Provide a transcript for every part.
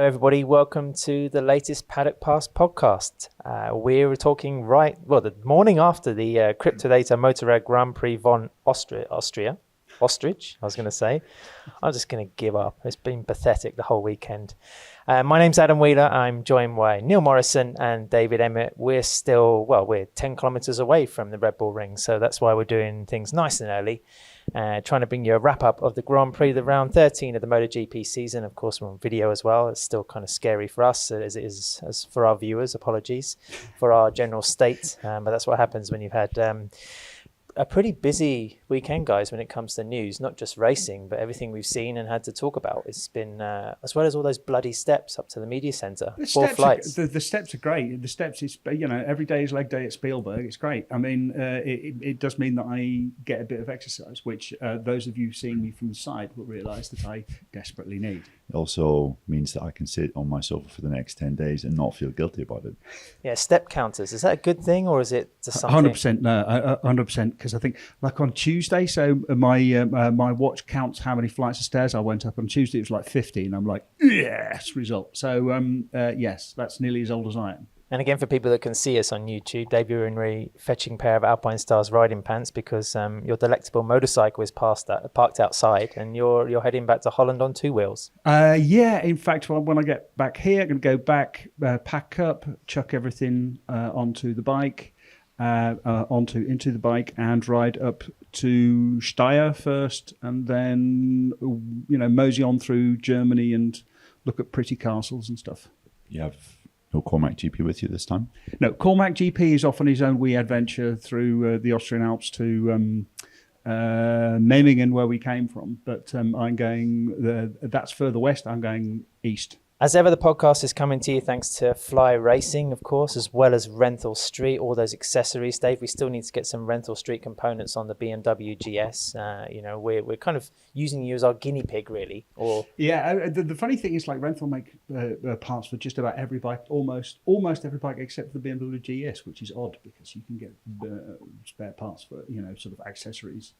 everybody. Welcome to the latest Paddock Pass podcast. We're talking the morning after the Crypto Data Motorrad Grand Prix von Ostrich, I was going to say. I'm just going to give up. It's been pathetic the whole weekend. My name's Adam Wheeler. I'm joined by Neil Morrison and David Emmett. We're 10 kilometers away from the Red Bull Ring, so that's why we're doing things nice and early. Trying to bring you a wrap-up of the Grand Prix, the round 13 of the MotoGP season. Of course, we're on video as well. It's still kind of scary for us, as it is as for our viewers. Apologies for our general state, but that's what happens when you've had a pretty busy weekend, guys, when it comes to news, not just racing, but everything we've seen and had to talk about. It's been, as well as all those bloody steps up to the media centre. The steps are great. The steps is, every day is leg day at Spielberg. It's great. I mean, it does mean that I get a bit of exercise, which those of you seeing me from the side will realise that I desperately need. It also means that I can sit on my sofa for the next 10 days and not feel guilty about it. Yeah, step counters. Is that a good thing, or is it just something? 100%, no, 100%. Because I think, like on Tuesday, so my watch counts how many flights of stairs I went up. On Tuesday, it was like 50, and I'm like, yes, result. So, yes, that's nearly as old as I am. And again, for people that can see us on YouTube, Dave, you're in a really fetching pair of Alpine Stars riding pants because your delectable motorcycle is parked outside, and you're heading back to Holland on two wheels. Yeah, in fact, when I get back here, I'm going to go back, pack up, chuck everything onto the bike, into the bike, and ride up to Steyr first, and then mosey on through Germany and look at pretty castles and stuff. You have no Cormac GP with you this time? No, Cormac GP is off on his own wee adventure through the Austrian Alps to Memmingen, where we came from. But I'm going, that's further west, I'm going east. As ever, the podcast is coming to you thanks to Fly Racing, of course, as well as Rental Street, all those accessories. Dave, we still need to get some Rental Street components on the BMW GS. We're kind of using you as our guinea pig, really. Yeah, the funny thing is, like, Rental make parts for just about every bike, almost every bike except for the BMW GS, which is odd because you can get spare parts for sort of accessories.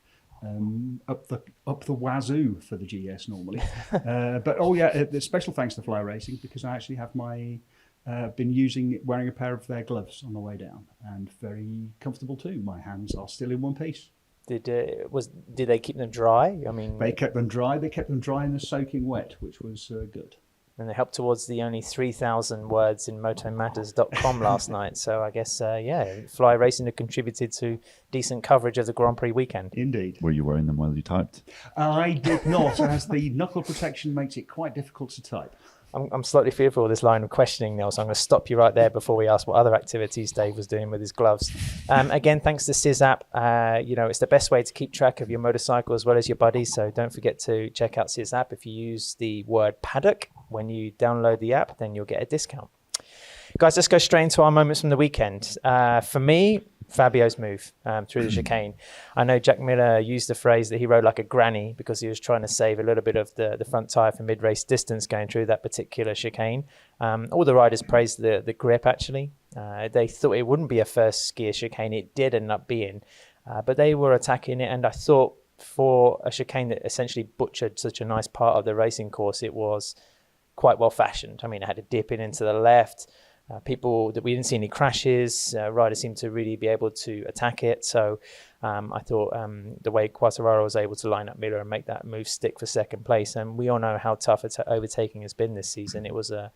Up the wazoo for the GS normally, but special thanks to Fly Racing because I actually have been wearing a pair of their gloves on the way down, and very comfortable too. My hands are still in one piece. Did they keep them dry? I mean, they kept them dry. They kept them dry in the soaking wet, which was good. And they helped towards the only 3,000 words in motomatters.com last night. So I guess, Fly Racing had contributed to decent coverage of the Grand Prix weekend. Indeed. Were you wearing them while you typed? I did not, as the knuckle protection makes it quite difficult to type. I'm slightly fearful of this line of questioning, Neil, so I'm going to stop you right there before we ask what other activities Dave was doing with his gloves. Again, thanks to Sizz app. It's the best way to keep track of your motorcycle as well as your buddies, so don't forget to check out Sizz app. If you use the word Paddock when you download the app, then you'll get a discount. Guys, let's go straight into our moments from the weekend. For me, Fabio's move through the chicane. I know Jack Miller used the phrase that he rode like a granny because he was trying to save a little bit of the front tyre for mid-race distance going through that particular chicane. All the riders praised the grip, actually. They thought it wouldn't be a first gear chicane. It did end up being. But they were attacking it, and I thought for a chicane that essentially butchered such a nice part of the racing course, it was quite well fashioned. I mean, it had a dip into the left. We didn't see any crashes. Riders seemed to really be able to attack it. So I thought the way Quartararo was able to line up Miller and make that move stick for second place, and we all know how tough overtaking has been this season. It was a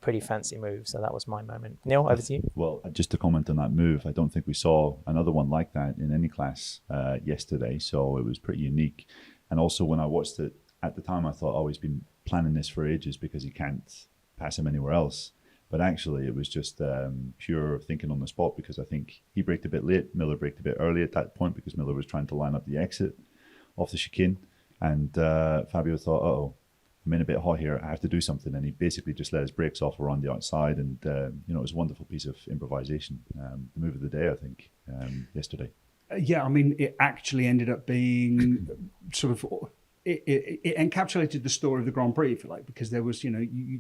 pretty fancy move. So that was my moment. Neil, over to you. Well, just to comment on that move, I don't think we saw another one like that in any class yesterday. So it was pretty unique. And also when I watched it at the time, I thought, oh, he's been planning this for ages because he can't pass him anywhere else. But actually, it was just pure thinking on the spot because I think he braked a bit late. Miller braked a bit early at that point because Miller was trying to line up the exit off the chicane. And Fabio thought, uh-oh, I'm in a bit hot here. I have to do something. And he basically just let his brakes off around the outside. And, it was a wonderful piece of improvisation. The move of the day, I think, yesterday. Yeah, I mean, it actually ended up being sort of... It encapsulated the story of the Grand Prix, if you like, because there was,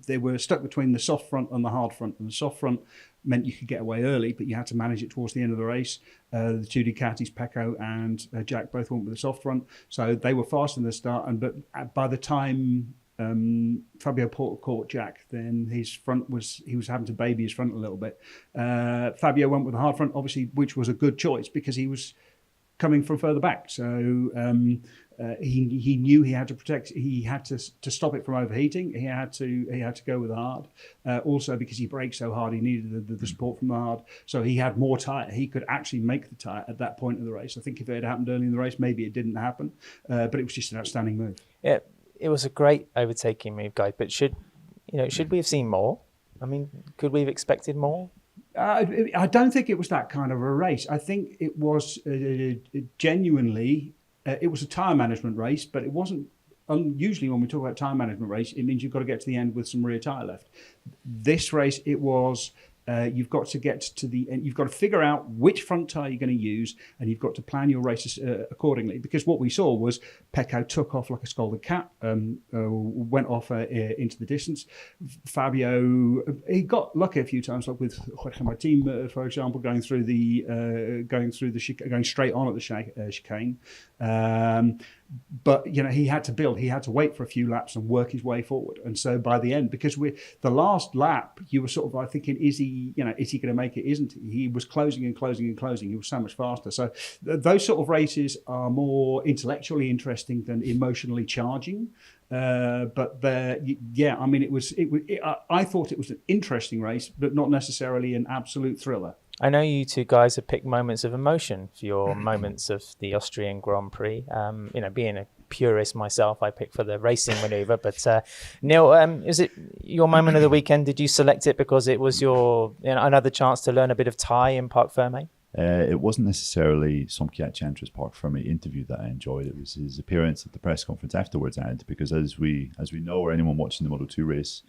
they were stuck between the soft front and the hard front, and the soft front meant you could get away early, but you had to manage it towards the end of the race. The two Ducatis, Pecco and Jack, both went with the soft front, so they were fast in the start. But by the time Fabio caught Jack, then he was having to baby his front a little bit. Fabio went with a hard front, obviously, which was a good choice because he was coming from further back. So he knew he had to protect. He had to stop it from overheating. He had to go with the hard. Also because he braked so hard, he needed the support from the hard. So he had more tyre. He could actually make the tyre at that point of the race. I think if it had happened early in the race, maybe it didn't happen. But it was just an outstanding move. Yeah, it was a great overtaking move, guys. But should we have seen more? I mean, could we have expected more? I don't think it was that kind of a race. I think it was genuinely, it was a tyre management race, but it wasn't. Usually when we talk about tyre management race, it means you've got to get to the end with some rear tyre left. This race, it was, you've got to get to the end. You've got to figure out which front tyre you're going to use, and you've got to plan your races accordingly. Because what we saw was Pecco took off like a scalded cat, went off into the distance. Fabio, he got lucky a few times, like with Jorge Martin, for example, going straight on at the chicane. But he had to build. He had to wait for a few laps and work his way forward. And so by the end, because the last lap, you were sort of like thinking, is he going to make it? Isn't he? He was closing and closing and closing. He was so much faster. So those sort of races are more intellectually interesting than emotionally charging. But I mean, I thought it was an interesting race, but not necessarily an absolute thriller. I know you two guys have picked moments of emotion for your moments of the Austrian Grand Prix. Being a purist myself, I picked for the racing manoeuvre. But Neil, is it your moment of the weekend? Did you select it because it was your another chance to learn a bit of Thai in Parc Fermé? It wasn't necessarily Somkiat Chantra's Parc Fermé interview that I enjoyed. It was his appearance at the press conference afterwards, because as we know, or anyone watching the Moto2 race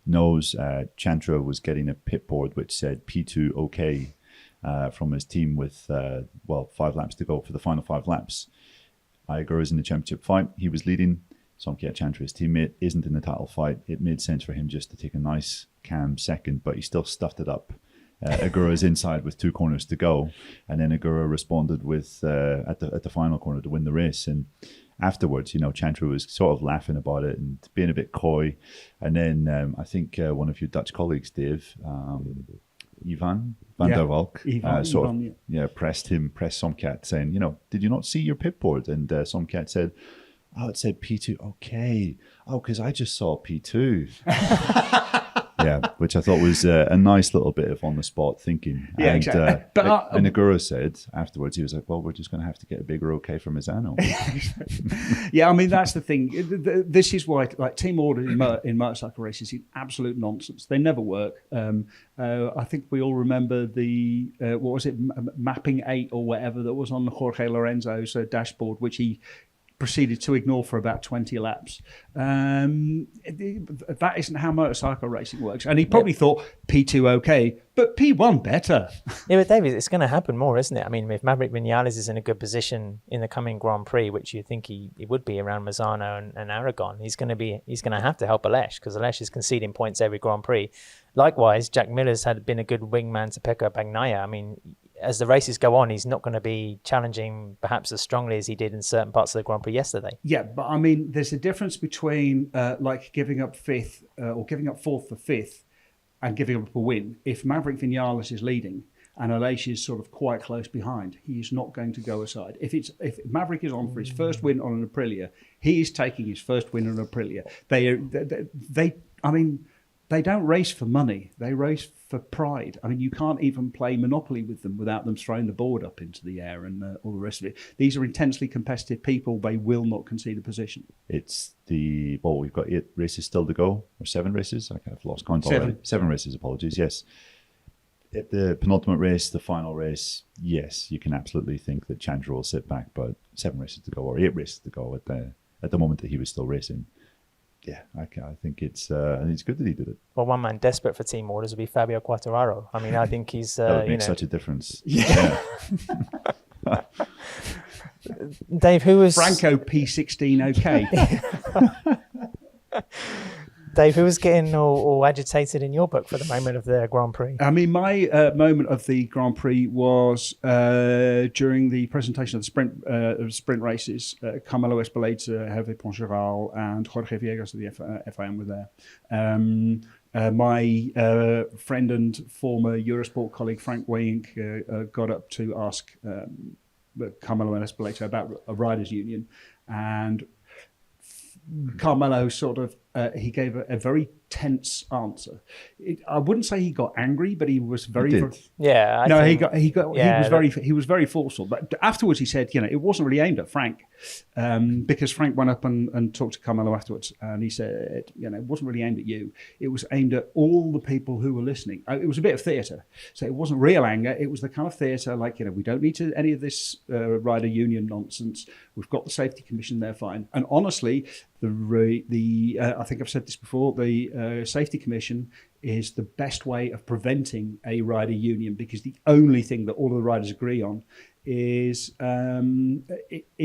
knows, Chantra was getting a pit board which said P2 OK from his team with 5 laps to go for the final 5 laps. Iger is in the championship fight. He was leading. Somkiat Chantra, his teammate, isn't in the title fight. It made sense for him just to take a nice, calm second, but he still stuffed it up. Agura's inside with 2 corners to go, and then Agura responded with at the final corner to win the race. And afterwards, Chantra was sort of laughing about it and being a bit coy. And then I think one of your Dutch colleagues, Dave, Ivan van der Valk, pressed Somkiat, saying, did you not see your pit board? And Somkiat said, oh, it said P2. Okay. Oh, because I just saw P2. Yeah, which I thought was a nice little bit of on-the-spot thinking. Yeah, exactly. And Agura said afterwards, he was like, well, we're just going to have to get a bigger okay from Misano. Yeah, I mean, that's the thing. This is why team order in motorcycle races is absolute nonsense. They never work. I think we all remember the, Mapping 8 or whatever that was on Jorge Lorenzo's dashboard, which he proceeded to ignore for about 20 laps. That isn't how motorcycle racing works. And he probably thought P2 okay, but P1 better. Yeah, but David, it's going to happen more, isn't it? I mean, if Maverick Vinales is in a good position in the coming Grand Prix, which you think he would be around Misano and Aragon, he's going to have to help Aleix, because Aleix is conceding points every Grand Prix. Likewise, Jack Miller's been a good wingman to Pecco Bagnaia. I mean, as the races go on, he's not going to be challenging perhaps as strongly as he did in certain parts of the Grand Prix yesterday. Yeah, but I mean, there's a difference between giving up 5th or giving up 4th for 5th and giving up a win. If Maverick Vinales is leading and Aleix is sort of quite close behind, he's not going to go aside. If Maverick is on for his first win on an Aprilia, he is taking his first win on an Aprilia. They don't race for money. They race for pride. I mean, you can't even play Monopoly with them without them throwing the board up into the air and all the rest of it. These are intensely competitive people. They will not concede a position. We've got 8 races still to go, or 7 races. I kind of lost count already. 7 races, apologies, yes. At the penultimate race, the final race, yes, you can absolutely think that Chandra will sit back, but 7 races to go, or 8 races to go at the moment that he was still racing. Yeah, I think it's good that he did it. Well, one man desperate for team orders would be Fabio Quartararo. I mean, I think he's that would make such a difference. Yeah. Dave, who was Franco P16 okay? Dave, who was getting all agitated in your book for the moment of the Grand Prix? I mean, my moment of the Grand Prix was during the presentation of the sprint races. Carmelo Espeleta, Hervé Poncharal, and Jorge Villegas of the FIM were there. My friend and former Eurosport colleague Frank Weyink got up to ask Carmelo and Espeleta about a riders' union, and Carmelo sort of he gave a very tense answer. I wouldn't say he got angry, but he was very yeah. He was very forceful. But afterwards, he said, it wasn't really aimed at Frank, because Frank went up and talked to Carmelo afterwards, and he said, it wasn't really aimed at you. It was aimed at all the people who were listening. It was a bit of theatre, so it wasn't real anger. It was the kind of theatre like, we don't need any of this rider union nonsense. We've got the safety commission there, fine. And honestly, I think I've said this before, the safety commission is the best way of preventing a rider union, because the only thing that all of the riders agree on is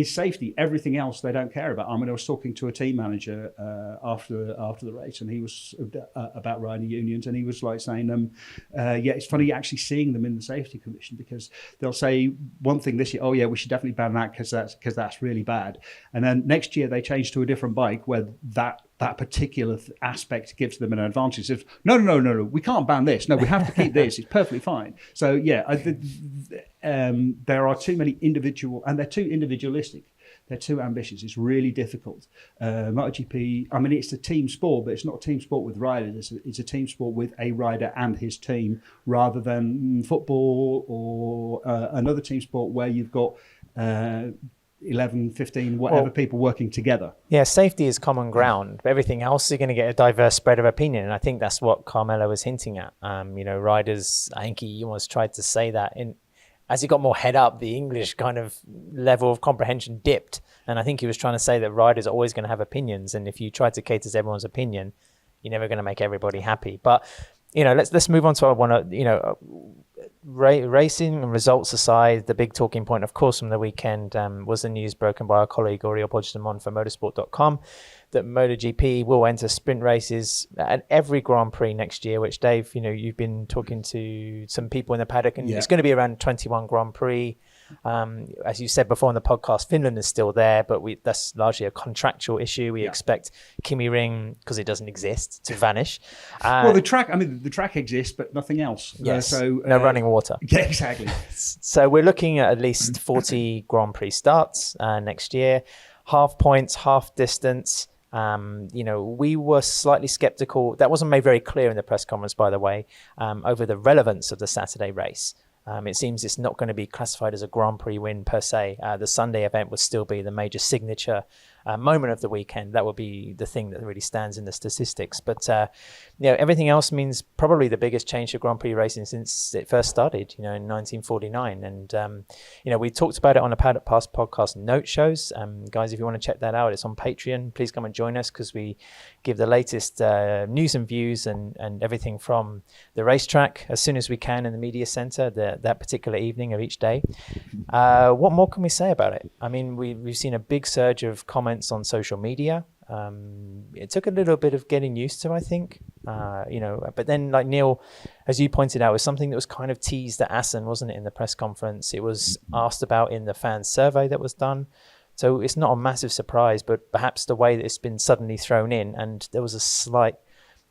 safety. Everything else they don't care about. I mean, I was talking to a team manager after the race, and he was about rider unions, and he was like saying, it's funny actually seeing them in the safety commission, because they'll say one thing this year, oh yeah, we should definitely ban that because that's really bad, and then next year they change to a different bike where that particular aspect gives them an advantage. If no, we can't ban this. No, we have to keep this. It's perfectly fine. So yeah, there are too many individual, and they're too individualistic. They're too ambitious. It's really difficult. MotoGP, I mean, it's a team sport, but it's not a team sport with riders. It's a team sport with a rider and his team, rather than football or another team sport where you've got 11, 15, whatever people working together. Yeah, safety is common ground, but everything else you're going to get a diverse spread of opinion, and I think that's what Carmelo was hinting at. Riders, I think he almost tried to say that as he got more head up, the English kind of level of comprehension dipped, and I think he was trying to say that riders are always going to have opinions, and if you try to cater to everyone's opinion, you're never going to make everybody happy. But let's move on to what I want to racing and results aside, the big talking point, of course, from the weekend was the news broken by our colleague Oriol Podgemon for motorsport.com that MotoGP will enter sprint races at every Grand Prix next year, which, Dave, you've been talking to some people in the paddock, and it's going to be around 21 Grand Prix. As you said before on the podcast, Finland is still there, but that's largely a contractual issue. We expect Kimi Ring, because it doesn't exist, to vanish. The track exists, but nothing else. Yes, no running water. Yeah, exactly. So we're looking at least 40 Grand Prix starts next year, half points, half distance. We were slightly skeptical. That wasn't made very clear in the press conference, by the way, over the relevance of the Saturday race. It seems it's not going to be classified as a Grand Prix win per se. The Sunday event would still be the major signature moment of the weekend. That would be the thing that really stands in the statistics. But everything else means probably the biggest change to Grand Prix racing since it first started, in 1949. And we talked about it on a Paddock Pass podcast note shows. Guys, if you want to check that out, it's on Patreon. Please come and join us, because we give the latest news and views and everything from the racetrack as soon as we can in the media center that particular evening of each day. What more can we say about it? I mean, we've seen a big surge of comments on social media. It took a little bit of getting used to, I think, but then, like Neil, as you pointed out, was something that was kind of teased at Assen, wasn't it, in the press conference? It was asked about in the fan survey that was done. So it's not a massive surprise, but perhaps the way that it's been suddenly thrown in, and there was a slight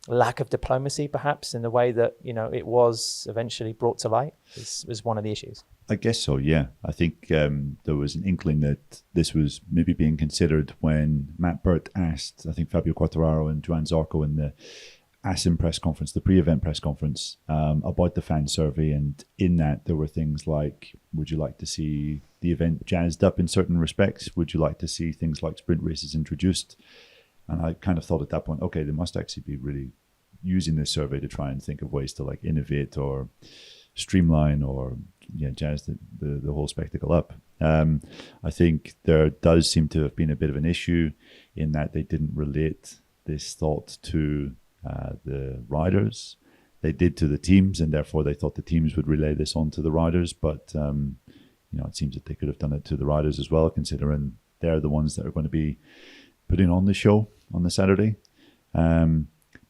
lack of diplomacy, perhaps, in the way that it was eventually brought to light, was one of the issues. I guess so, yeah. I think there was an inkling that this was maybe being considered when Matt Burt asked, I think, Fabio Quartararo and Joan Zarco in the Assen press conference, the pre-event press conference, about the fan survey. And in that, there were things like, would you like to see the event jazzed up in certain respects? Would you like to see things like sprint races introduced? And I kind of thought at that point, okay, they must actually be really using this survey to try and think of ways to innovate or streamline or jazz the whole spectacle up. I think there does seem to have been a bit of an issue in that they didn't relate this thought to the riders. They did to the teams, and therefore they thought the teams would relay this on to the riders. But it seems that they could have done it to the riders as well, considering they're the ones that are going to be putting on the show on the Saturday.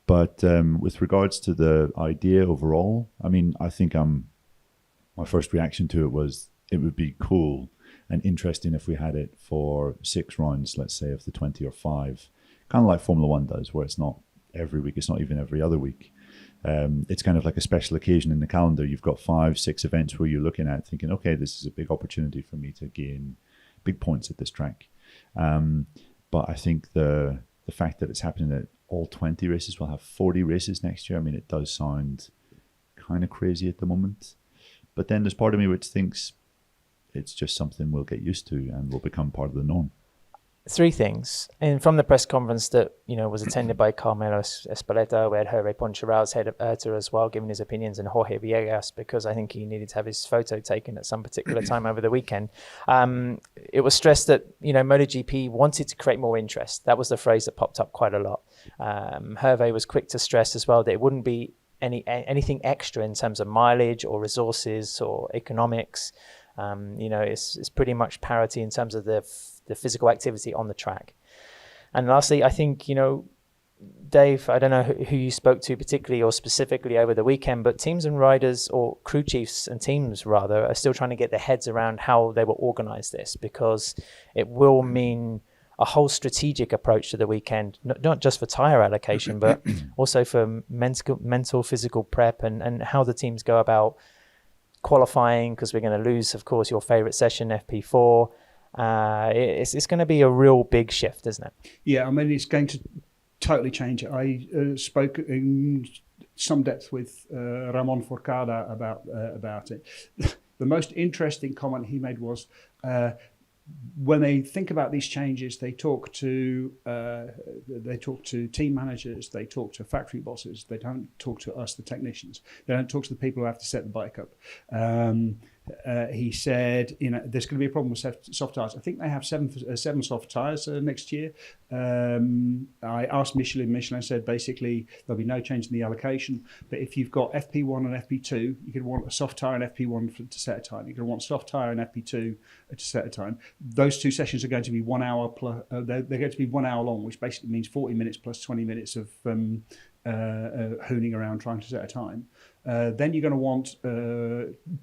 But with regards to the idea overall, I mean, I think my first reaction to it was it would be cool and interesting if we had it for 6 rounds, let's say, of the 20 or 5, kind of like Formula One does, where it's not every week, it's not even every other week. It's kind of like a special occasion in the calendar. You've got 5, 6 events where you're looking at thinking, okay, this is a big opportunity for me to gain big points at this track. But I think the fact that it's happening at all 20 races, we'll have 40 races next year. I mean, it does sound kind of crazy at the moment. But then there's part of me which thinks it's just something we'll get used to and will become part of the norm. 3 things. And from the press conference that, was attended by Carmelo Espeleta, we had Jorge Poncharao's head of IRTA as well, giving his opinions, and Jorge Villegas, because I think he needed to have his photo taken at some particular time over the weekend. It was stressed that, MotoGP wanted to create more interest. That was the phrase that popped up quite a lot. Hervé was quick to stress as well that it wouldn't be anything extra in terms of mileage or resources or economics. It's pretty much parity in terms of the physical activity on the track. And lastly, I think, Dave, I don't know who you spoke to particularly or specifically over the weekend, but teams and riders, or crew chiefs and teams rather, are still trying to get their heads around how they will organize this, because it will mean a whole strategic approach to the weekend, not just for tire allocation, but also for mental, physical prep, and how the teams go about qualifying, because we're going to lose, of course, your favorite session, FP4. It's going to be a real big shift, isn't it? Yeah, I mean, it's going to totally change it. I spoke in some depth with Ramon Forcada about it. The most interesting comment he made was, when they think about these changes, they talk to team managers, they talk to factory bosses. They don't talk to us, the technicians. They don't talk to the people who have to set the bike up. He said, there's going to be a problem with soft tires. I think they have seven soft tires next year. I asked Michelin. Michelin said basically there'll be no change in the allocation. But if you've got FP1 and FP2, you're going to want a soft tire and FP1 to set a time. You're going to want soft tire and FP2 to set a time. Those 2 sessions are going to be 1 hour plus. They're going to be 1 hour long, which basically means 40 minutes plus 20 minutes of hooning around trying to set a time. Then you're going to want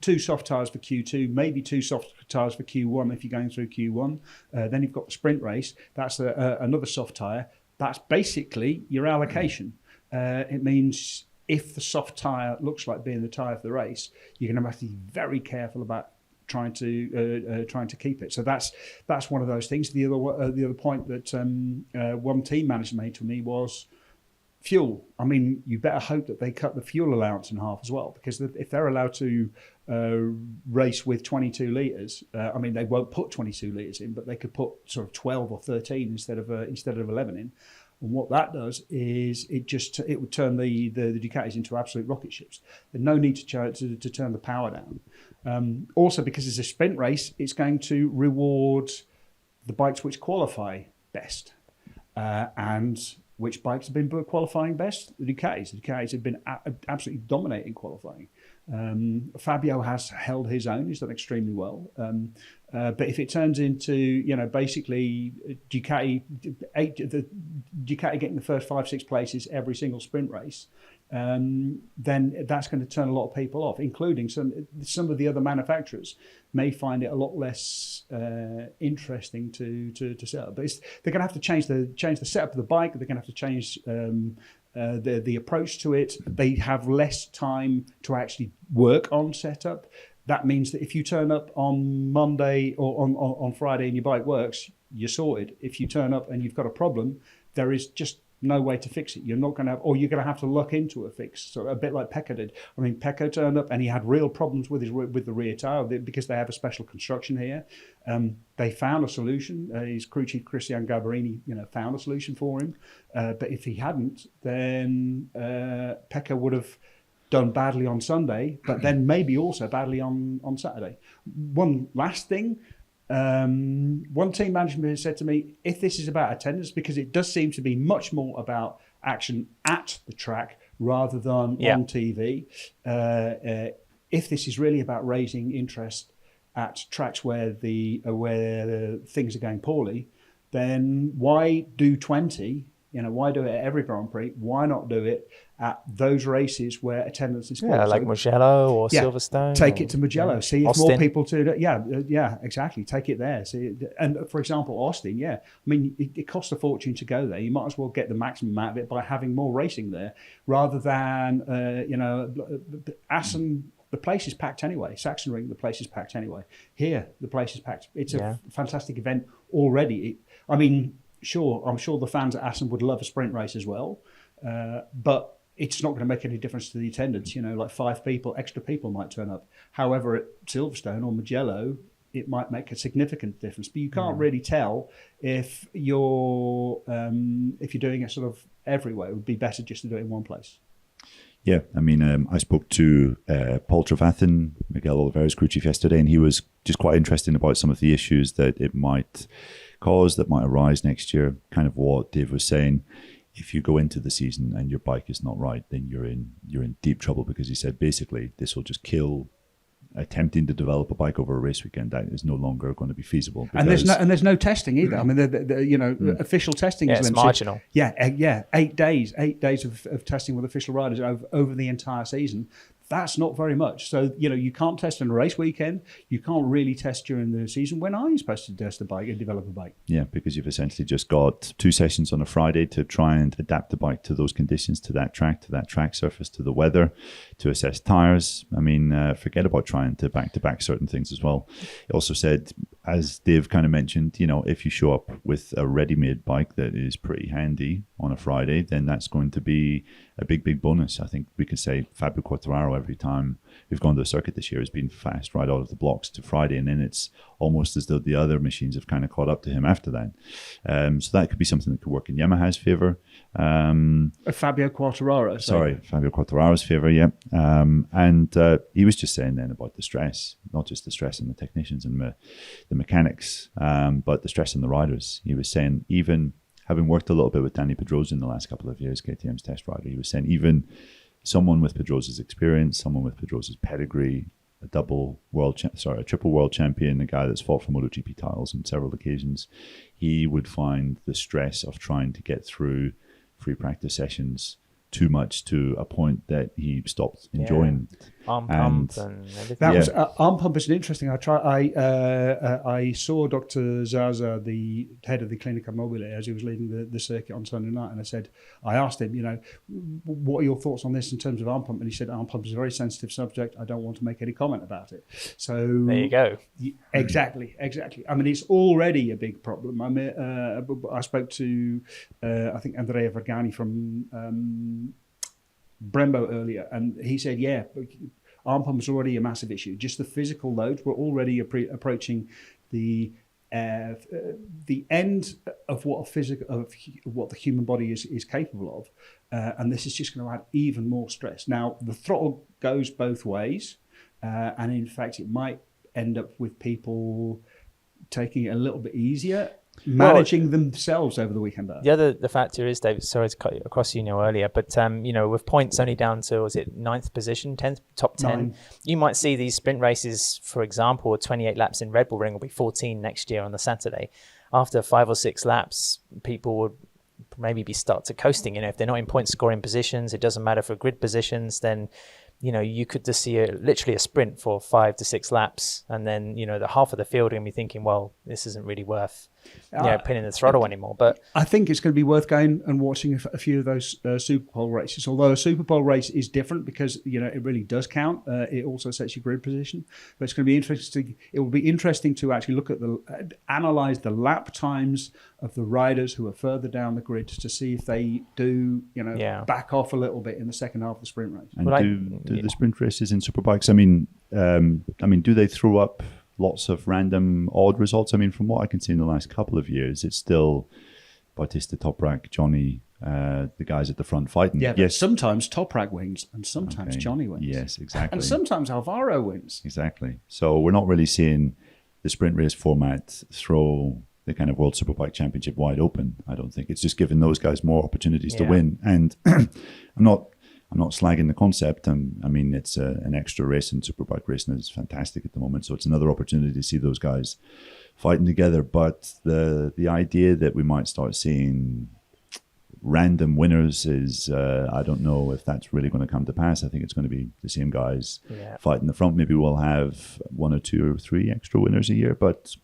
2 soft tyres for Q2, maybe 2 soft tyres for Q1 if you're going through Q1. Then you've got the sprint race. That's another soft tyre. That's basically your allocation. It means if the soft tyre looks like being the tyre for the race, you're going to have to be very careful about trying to keep it. So that's one of those things. The other point that one team manager made to me was fuel. I mean, you better hope that they cut the fuel allowance in half as well, because if they're allowed to race with 22 litres, I mean, they won't put 22 litres in, but they could put sort of 12 or 13 instead of 11 in. And what that does is it would turn the Ducatis into absolute rocket ships. There's no need to turn the power down. Also, because it's a sprint race, it's going to reward the bikes which qualify best. And which bikes have been qualifying best? The Ducatis. The Ducatis have been absolutely dominating qualifying. Fabio has held his own. He's done extremely well. But if it turns into, basically Ducati getting the first 5-6 places every single sprint race, then that's going to turn a lot of people off, including some of the other manufacturers may find it a lot less interesting to set up. But they're going to have to change the setup of the bike. They're going to have to change the approach to it. They have less time to actually work on setup. That means that if you turn up on Monday or on Friday and your bike works, you're sorted. If you turn up and you've got a problem, there is just no way to fix it. You're not going to have, or you're going to have to look into a fix. So a bit like Pecco did. I mean, Pecco turned up and he had real problems with the rear tire because they have a special construction here. They found a solution. His crew chief Christian Gabarini, found a solution for him. But if he hadn't, then Pecco would have done badly on Sunday, but then maybe also badly on Saturday. One last thing. One team management said to me, if this is about attendance, because it does seem to be much more about action at the track rather than on TV. If this is really about raising interest at tracks where things are going poorly, then why do 20 You know, why do it at every Grand Prix? Why not do it at those races where attendance is good? Yeah, like Mugello or Silverstone. Take it to Mugello. See if Austin. more people do it. Yeah, exactly. Take it there. See, and for example, Austin. Yeah, I mean, it costs a fortune to go there. You might as well get the maximum out of it by having more racing there, rather than Assen. The place is packed anyway. Sachsenring, the place is packed anyway. Here, the place is packed. It's a fantastic event already. I'm sure the fans at Assen would love a sprint race as well, but it's not going to make any difference to the attendance. You know, like 5 extra people might turn up. However, at Silverstone or Mugello, it might make a significant difference. But you can't really tell if you're doing it sort of everywhere. It would be better just to do it in one place. Yeah, I mean, I spoke to Paul Trevathan, Miguel Oliveira's crew chief, yesterday, and he was just quite interested about some of the issues that it might cause, that might arise next year. Kind of what Dave was saying. If you go into the season and your bike is not right, then you're in deep trouble, because he said basically this will just kill attempting to develop a bike over a race weekend. That is no longer going to be feasible. And there's no testing either. I mean, official testing is it's marginal. 8 days of testing with official riders over the entire season. That's not very much. So, you can't test on a race weekend. You can't really test during the season. When are you supposed to test a bike and develop a bike? Yeah, because you've essentially just got 2 sessions on a Friday to try and adapt the bike to those conditions, to that track surface, to the weather, to assess tires. I mean, forget about trying to back certain things as well. He also said, as Dave kind of mentioned, if you show up with a ready-made bike that is pretty handy on a Friday, then that's going to be a big bonus. I think we can say Fabio Quartararo, every time we've gone to the circuit this year, has been fast right out of the blocks to Friday, and then it's almost as though the other machines have kind of caught up to him after that. So that could be something that could work in Yamaha's favour. Fabio Quartararo. Fabio Quartararo's favour, yeah. And he was just saying then about the stress, not just the stress on the technicians and the mechanics, but the stress on the riders. He was saying, even having worked a little bit with Danny Pedrosa in the last couple of years, KTM's test rider, he was saying even someone with Pedrosa's experience, someone with Pedrosa's pedigree, a triple world champion, a guy that's fought for MotoGP titles on several occasions, he would find the stress of trying to get through free practice sessions too much, to a point that he stopped enjoying. Arm pump and everything. That was arm pump is interesting. I saw Dr. Zaza, the head of the Clinica Mobile, as he was leading the circuit on Sunday night, and I asked him, what are your thoughts on this in terms of arm pump? And he said, arm pump is a very sensitive subject. I don't want to make any comment about it. So there you go. Exactly. I mean, it's already a big problem. I mean, I spoke to I think Andrea Vergani from Brembo earlier, and he said, arm pump is already a massive issue. Just the physical loads, we're already approaching the end of what the human body is capable of, and this is just going to add even more stress. Now, the throttle goes both ways, and in fact, it might end up with people taking it a little bit easier, managing themselves over the weekend. The factor is, David, sorry to cut you across earlier, but with points only down to, was it 9th position, 10th, top 10, 9. You might see these sprint races, for example, 28 laps in Red Bull Ring will be 14 next year on the Saturday. After 5 or 6 laps, people would maybe start to coasting. If they're not in point scoring positions, it doesn't matter for grid positions, then you could just see literally a sprint for 5 to 6 laps, and then the half of the field are going to be thinking, well, this isn't really worth pinning the throttle anymore. But I think it's going to be worth going and watching a few of those Super Bowl races. Although a Super Bowl race is different because it really does count. It also sets your grid position. But it's going to be interesting. It will be interesting to actually look at analyze the lap times of the riders who are further down the grid to see if they do back off a little bit in the second half of the sprint race. And do the sprint races in Superbikes? I mean, do they throw up lots of random odd results? I mean, from what I can see in the last couple of years, it's still Bautista, Toprak, Johnny, the guys at the front fighting. Yeah, yes. Sometimes Toprak wins and sometimes Johnny wins. Yes, exactly. And sometimes Alvaro wins. Exactly. So we're not really seeing the sprint race format throw the kind of World Superbike Championship wide open. I don't think. It's just giving those guys more opportunities to win. And I'm not slagging the concept. I mean, it's an extra race, and Superbike racing is fantastic at the moment. So it's another opportunity to see those guys fighting together. But the idea that we might start seeing random winners is, I don't know if that's really going to come to pass. I think it's going to be the same guys fighting the front. Maybe we'll have 1 or 2 or 3 extra winners a year, but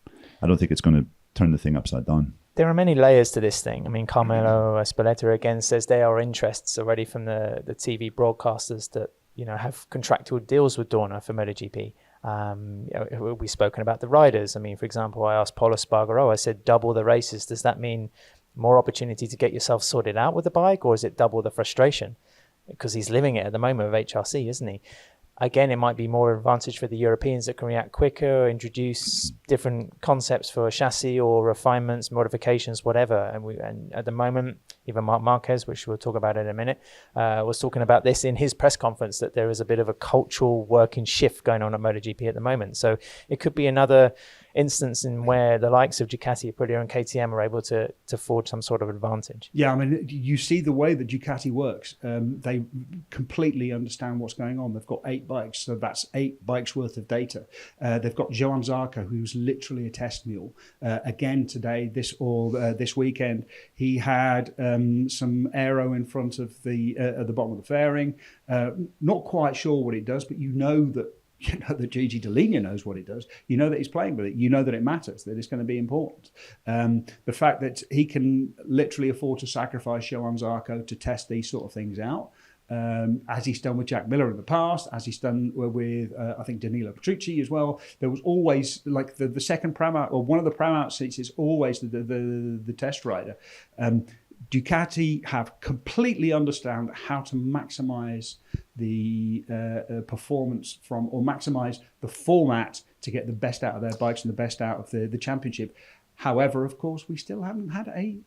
I don't think it's going to turn the thing upside down. There are many layers to this thing. I mean, Carmelo Espeleta again says there are interests already from the TV broadcasters that, you know, have contractual deals with Dorna for MotoGP. We've spoken about the riders. I mean, for example, I asked Paul Espargaro, I said, double the races. Does that mean more opportunity to get yourself sorted out with the bike, or is it double the frustration? Because he's living it at the moment with HRC, isn't he? Again, it might be more advantage for the Europeans that can react quicker, introduce different concepts for a chassis or refinements, modifications, whatever. And at the moment, even Marc Marquez, which we'll talk about in a minute, was talking about this in his press conference, that there is a bit of a cultural working shift going on at MotoGP at the moment. So it could be another instance in where the likes of Ducati, Aprilia and KTM are able to forge some sort of advantage. Yeah, I mean, you see the way that Ducati works. They completely understand what's going on. They've got 8 bikes, so that's 8 bikes worth of data. They've got Johan Zarco, who's literally a test mule. Again today, this weekend, he had some aero in front of at the bottom of the fairing. Not quite sure what it does, but you know that Gigi Dall'Igna knows what it does. You know that he's playing with it. You know that it matters, that it's going to be important. The fact that he can literally afford to sacrifice Johan Zarco to test these sort of things out, as he's done with Jack Miller in the past, as he's done with, I think, Danilo Petrucci as well. There was always, like, the second pram out, or one of the pram out seats is always the test rider. Ducati have completely understand how to maximize the performance from, or maximize the format to get the best out of their bikes and the best out of the championship. However, of course, we still haven't had a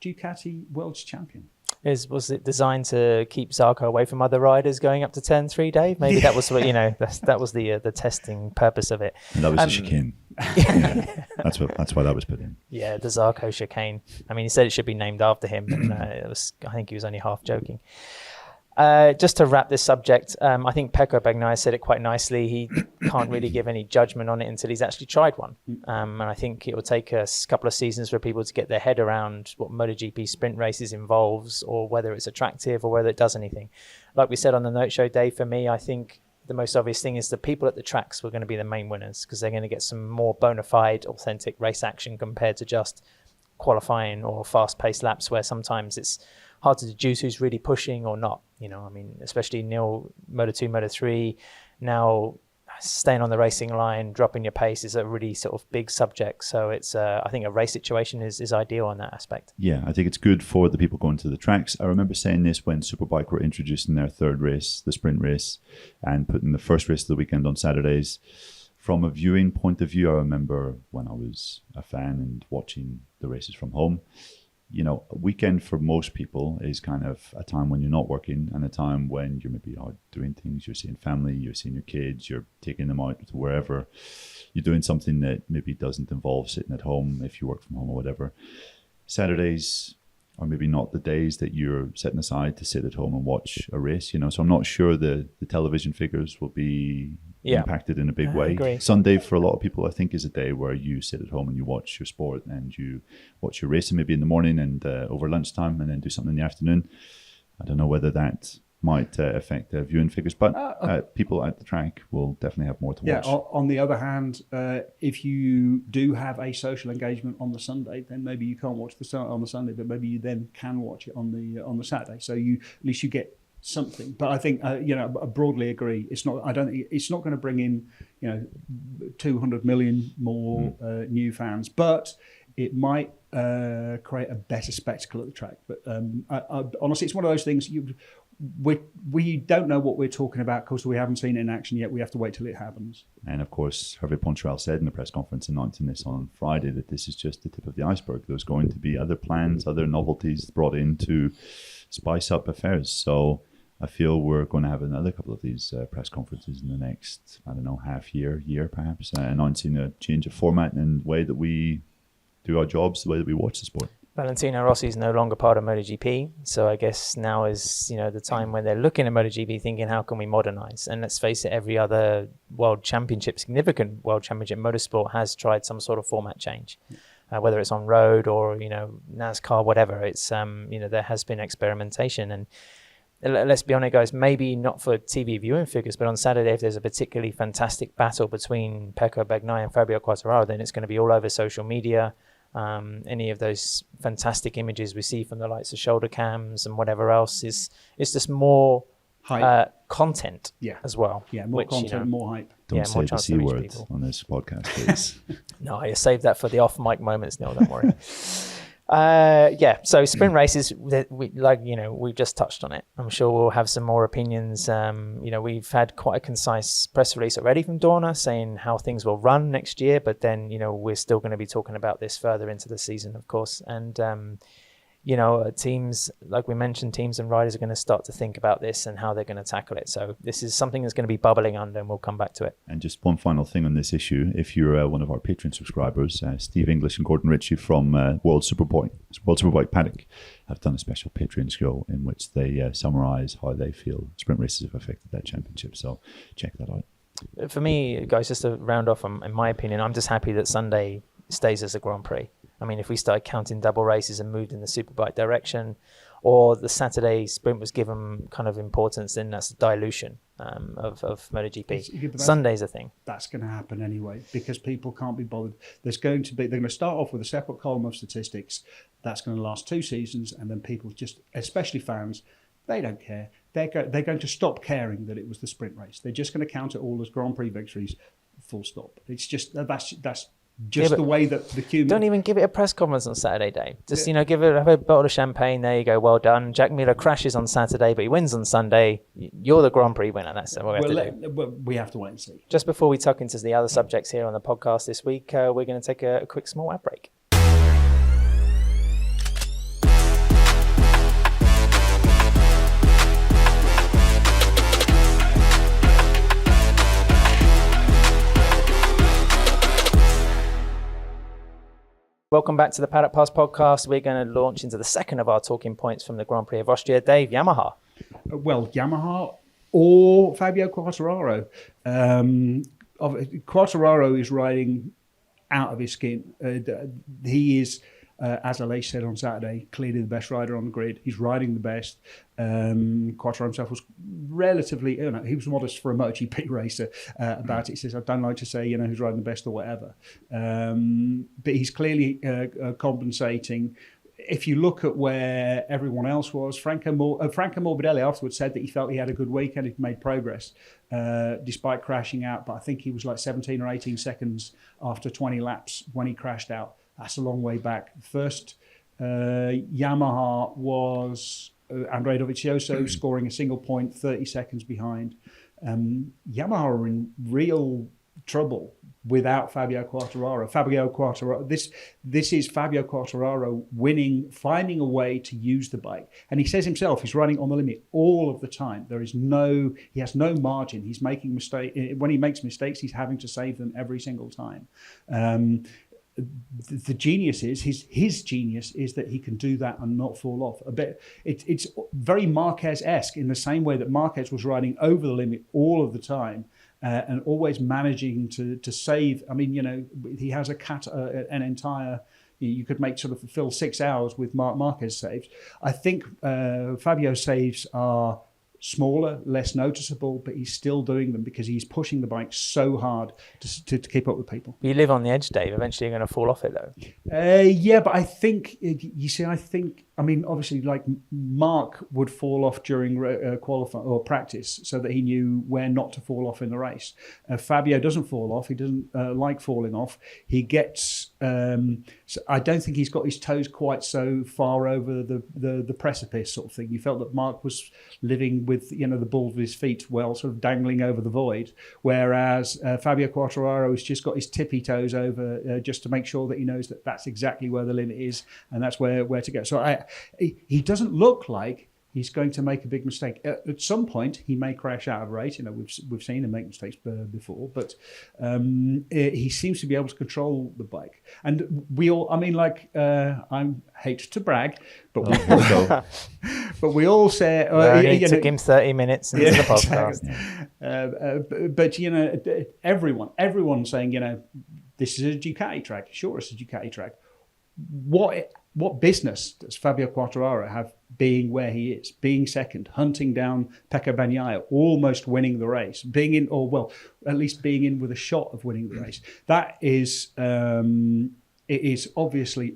Ducati World's Champion. Was it designed to keep Zarco away from other riders going up to turn 3, Dave? Maybe that was what, that was the testing purpose of it. And that was a chicane. Yeah, that's why that was put in. Yeah, the Zarco chicane. I mean, he said it should be named after him, but I think he was only half joking. Just to wrap this subject, I think Pecco Bagnaia said it quite nicely. He can't really give any judgment on it until he's actually tried one. And I think it will take a couple of seasons for people to get their head around what MotoGP sprint races involves, or whether it's attractive, or whether it does anything. Like we said on the Note Show, Dave, for me, I think the most obvious thing is the people at the tracks were going to be the main winners, because they're going to get some more bona fide, authentic race action compared to just qualifying or fast-paced laps, where sometimes it's hard to deduce who's really pushing or not. I mean, especially Moto2, Moto3, now staying on the racing line, dropping your pace is a really sort of big subject. So it's, I think a race situation is ideal in that aspect. Yeah, I think it's good for the people going to the tracks. I remember saying this when Superbike were introducing their 3rd race, the sprint race, and putting the first race of the weekend on Saturdays. From a viewing point of view, I remember when I was a fan and watching the races from home, a weekend for most people is kind of a time when you're not working, and a time when you're maybe out doing things. You're seeing family, you're seeing your kids, you're taking them out to wherever. You're doing something that maybe doesn't involve sitting at home if you work from home or whatever. Saturdays are maybe not the days that you're setting aside to sit at home and watch a race, So I'm not sure the television figures will be impacted in a big way. Agree. Sunday for a lot of people, I think, is a day where you sit at home and you watch your sport and you watch your racing maybe in the morning and over lunchtime, and then do something in the afternoon. I don't know whether that might affect their viewing figures, but people at the track will definitely have more to watch. On the other hand, if you do have a social engagement on the Sunday, then maybe you can't watch on the Sunday, but maybe you then can watch it on the Saturday. So at least you get something. But I think I broadly agree. It's not going to bring in 200 million more new fans, but it might create a better spectacle at the track. But honestly, it's one of those things. We don't know what we're talking about because we haven't seen it in action yet. We have to wait till it happens. And of course, Hervé Poncharal said in the press conference announcing this on Friday that this is just the tip of the iceberg. There's going to be other plans, other novelties brought in to spice up affairs. So I feel we're going to have another couple of these press conferences in the next, half year perhaps, announcing a change of format and way that we do our jobs, the way that we watch the sport. Valentino Rossi is no longer part of MotoGP, so I guess now is the time when they're looking at MotoGP thinking, how can we modernize? And let's face it, every other significant world championship motorsport has tried some sort of format change. whether it's on road or, NASCAR, whatever. It's, there has been experimentation. And let's be honest, guys, maybe not for TV viewing figures, but on Saturday, if there's a particularly fantastic battle between Pecco Bagnaia and Fabio Quartararo, then it's going to be all over social media. Any of those fantastic images we see from the likes of shoulder cams and whatever else it's just more content as well. Yeah, more content, more hype. Don't say the C word on this podcast, please. No, I saved that for the off-mic moments, Neil, don't worry. So sprint races, we've just touched on it. I'm sure we'll have some more opinions. We've had quite a concise press release already from Dorna saying how things will run next year, but then, we're still going to be talking about this further into the season, of course. And, teams, like we mentioned, teams and riders are going to start to think about this and how they're going to tackle it. So this is something that's going to be bubbling under, and we'll come back to it. And just one final thing on this issue. If you're one of our Patreon subscribers, Steve English and Gordon Ritchie from World Superbike Paddock have done a special Patreon show in which they summarise how they feel sprint races have affected their championship. So check that out. For me, guys, just to round off, in my opinion, I'm just happy that Sunday stays as a Grand Prix. I mean, if we started counting double races and moved in the Superbike direction, or the Saturday sprint was given kind of importance, then that's a dilution of MotoGP. Sunday's a thing. That's going to happen anyway, because people can't be bothered. They're going to start off with a separate column of statistics. That's going to last 2 seasons, and then people just, especially fans, they don't care. They're going to stop caring that it was the sprint race. They're just going to count it all as Grand Prix victories, full stop. It's just, that's just the way that the queue... Don't even give it a press conference on Saturday, Dave. Just, have a bottle of champagne. There you go. Well done. Jack Miller crashes on Saturday, but he wins on Sunday. You're the Grand Prix winner. That's what we have to do. We have to wait and see. Just before we tuck into the other subjects here on the podcast this week, we're going to take a quick small ad break. Welcome back to the Paddock Pass podcast. We're going to launch into the second of our talking points from the Grand Prix of Austria. Dave, Yamaha. Well, Yamaha or Fabio Quartararo. Quartararo is riding out of his skin. He is, as Aleix said on Saturday, clearly the best rider on the grid. He's riding the best. Quartararo himself was relatively, he was modest for a MotoGP racer about it. He says, I don't like to say, who's riding the best or whatever. But he's clearly compensating. If you look at where everyone else was, Franco Morbidelli afterwards said that he felt he had a good week and he'd made progress despite crashing out. But I think he was like 17 or 18 seconds after 20 laps when he crashed out. That's a long way back. First, Yamaha was Andrea Dovizioso scoring a single point, 30 seconds behind. Yamaha are in real trouble without Fabio Quartararo. This is Fabio Quartararo winning, finding a way to use the bike. And he says himself, he's running on the limit all of the time. He has no margin. He's making mistakes. When he makes mistakes, he's having to save them every single time. The genius is his genius is that he can do that and not fall off a bit. It's very Marquez-esque in the same way that Marquez was riding over the limit all of the time and always managing to save. I mean, he has an entire. You could make sort of fill 6 hours with Marquez saves. I think Fabio's saves are smaller, less noticeable, but he's still doing them because he's pushing the bike so hard to keep up with people. You live on the edge, Dave. Eventually you're going to fall off it, though. Yeah, but I think, obviously, like Marc would fall off during qualifying or practice so that he knew where not to fall off in the race. Fabio doesn't fall off. He doesn't like falling off. He gets... so I don't think he's got his toes quite so far over the precipice sort of thing. You felt that Marc was living with the balls of his feet sort of dangling over the void, whereas Fabio Quartararo has just got his tippy toes over just to make sure that he knows that that's exactly where the limit is and that's where to go. So he doesn't look like he's going to make a big mistake. At some point, he may crash out of race. We've seen him make mistakes before, but he seems to be able to control the bike. And we all, I hate to brag, but we all say... it took him 30 minutes into the podcast. But everyone saying, this is a Ducati track. Sure, it's a Ducati track. what business does Fabio Quartararo have being where he is, being second, hunting down Pecco Bagnaia, almost winning the race, being in, or well, at least being in with a shot of winning the race? That is, it is obviously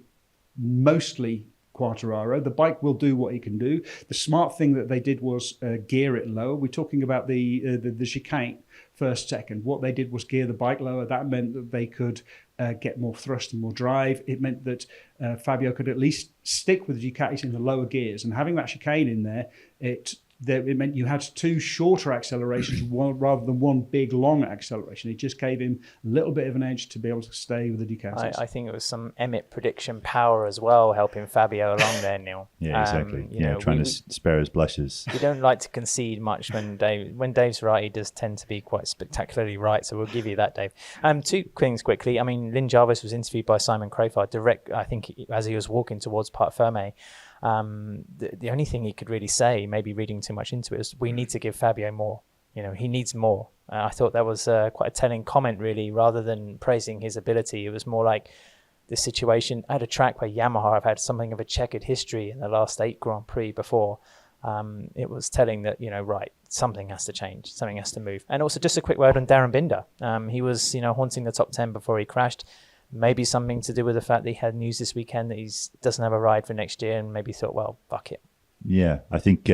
mostly Quartararo. The bike will do what he can do. The smart thing that they did was gear it lower. We're talking about the chicane first, second. What they did was gear the bike lower. That meant that they could get more thrust and more drive. It meant that Fabio could at least stick with the Ducatis in the lower gears. And having that chicane in there, it meant you had two shorter accelerations rather than one big, long acceleration. It just gave him a little bit of an edge to be able to stay with the Ducatis. I think it was some Emmett prediction power as well, helping Fabio along there, Neil. Yeah, exactly. Trying to spare his blushes. We don't like to concede much when Dave's right. He does tend to be quite spectacularly right, so we'll give you that, Dave. Two things quickly. I mean, Lynn Jarvis was interviewed by Simon Crafar I think, as he was walking towards Parc Fermé. The only thing he could really say, maybe reading too much into it, is we need to give Fabio more. He needs more. I thought that was quite a telling comment, really, rather than praising his ability. It was more like the situation at a track where Yamaha have had something of a checkered history in the last 8 Grand Prix before. It was telling that, right, something has to change, something has to move. And also just a quick word on Darren Binder. He was, haunting the top 10 before he crashed. Maybe something to do with the fact that he had news this weekend that he doesn't have a ride for next year, and maybe thought, well, fuck it. Yeah, I think